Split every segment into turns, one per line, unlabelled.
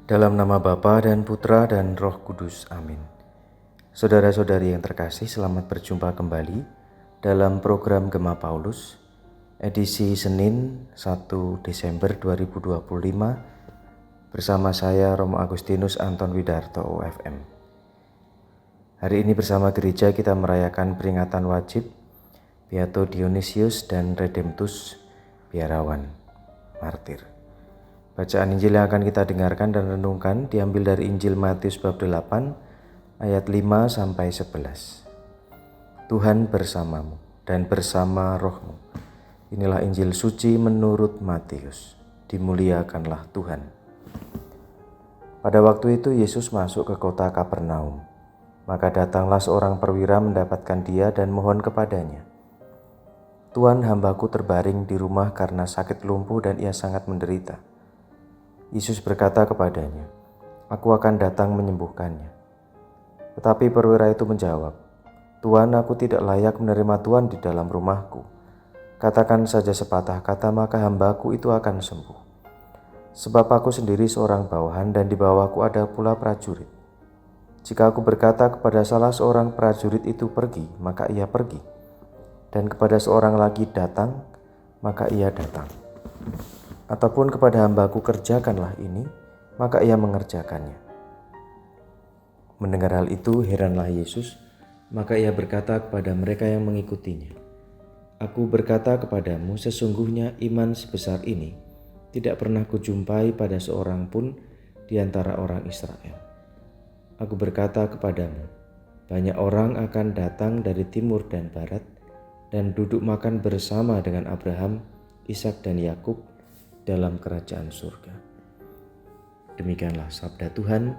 Dalam nama Bapa dan Putra dan Roh Kudus. Amin. Saudara-saudari yang terkasih, selamat berjumpa kembali dalam program Gema Paulus, edisi Senin 1 Desember 2025 bersama saya Romo Agustinus Anton Widarto OFM. Hari ini bersama gereja kita merayakan peringatan wajib Beato Dionysius dan Redemptus Biarawan, martir. Bacaan Injil yang akan kita dengarkan dan renungkan diambil dari Injil Matius bab 8 ayat 5 sampai 11. Tuhan bersamamu dan bersama rohmu. Inilah Injil suci menurut Matius. Dimuliakanlah Tuhan. Pada waktu itu Yesus masuk ke kota Kapernaum. Maka datanglah seorang perwira mendapatkan dia dan mohon kepadanya, "Tuan, hambaku terbaring di rumah karena sakit lumpuh dan ia sangat menderita." Yesus berkata kepadanya, "Aku akan datang menyembuhkannya." Tetapi perwira itu menjawab, "Tuan, aku tidak layak menerima Tuan di dalam rumahku. Katakan saja sepatah kata, maka hambaku itu akan sembuh. Sebab aku sendiri seorang bawahan dan di bawahku ada pula prajurit. Jika aku berkata kepada salah seorang prajurit itu pergi, maka ia pergi. Dan kepada seorang lagi datang, maka ia datang. Ataupun kepada hambaku kerjakanlah ini, maka ia mengerjakannya." Mendengar hal itu, heranlah Yesus, maka ia berkata kepada mereka yang mengikutinya, "Aku berkata kepadamu, sesungguhnya iman sebesar ini tidak pernah kujumpai pada seorang pun di antara orang Israel. Aku berkata kepadamu, banyak orang akan datang dari timur dan barat dan duduk makan bersama dengan Abraham, Ishak dan Yakub dalam kerajaan surga." Demikianlah sabda Tuhan,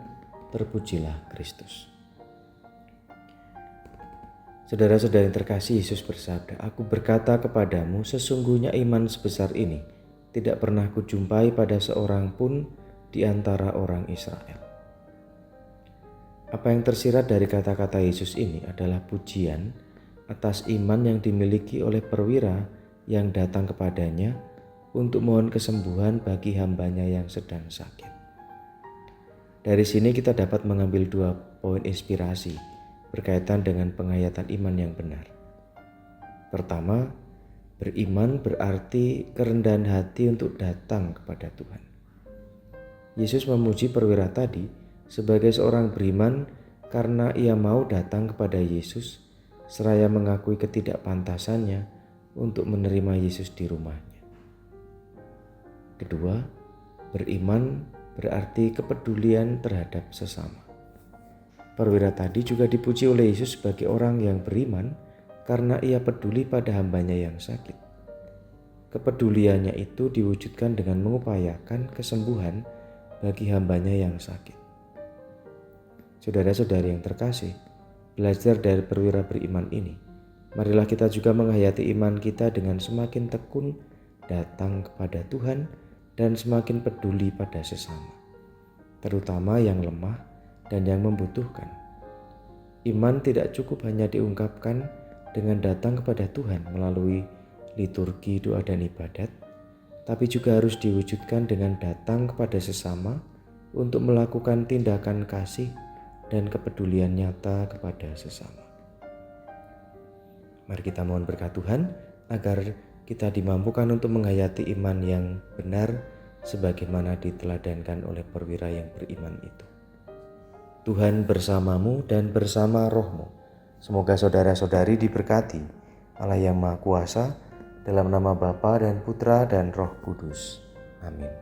terpujilah Kristus. Saudara-saudara yang terkasih, Yesus bersabda, "Aku berkata kepadamu, sesungguhnya iman sebesar ini tidak pernah kujumpai pada seorang pun di antara orang Israel." Apa yang tersirat dari kata-kata Yesus ini adalah pujian atas iman yang dimiliki oleh perwira yang datang kepadanya untuk mohon kesembuhan bagi hambanya yang sedang sakit. Dari sini kita dapat mengambil 2 poin inspirasi berkaitan dengan penghayatan iman yang benar. Pertama, beriman berarti kerendahan hati untuk datang kepada Tuhan. Yesus memuji perwira tadi sebagai seorang beriman karena ia mau datang kepada Yesus seraya mengakui ketidakpantasannya untuk menerima Yesus di rumahnya. Kedua, beriman berarti kepedulian terhadap sesama. Perwira tadi juga dipuji oleh Yesus sebagai orang yang beriman karena ia peduli pada hambanya yang sakit. Kepeduliannya itu diwujudkan dengan mengupayakan kesembuhan bagi hambanya yang sakit. Saudara-saudari yang terkasih, belajar dari perwira beriman ini, marilah kita juga menghayati iman kita dengan semakin tekun datang kepada Tuhan dan semakin peduli pada sesama, terutama yang lemah dan yang membutuhkan. Iman tidak cukup hanya diungkapkan dengan datang kepada Tuhan melalui liturgi, doa, dan ibadat, tapi juga harus diwujudkan dengan datang kepada sesama untuk melakukan tindakan kasih dan kepedulian nyata kepada sesama. Mari kita mohon berkat Tuhan agar kita dimampukan untuk menghayati iman yang benar sebagaimana diteladankan oleh perwira yang beriman itu. Tuhan bersamamu dan bersama rohmu. Semoga saudara-saudari diberkati Allah yang Maha Kuasa, dalam nama Bapa dan Putra dan Roh Kudus. Amin.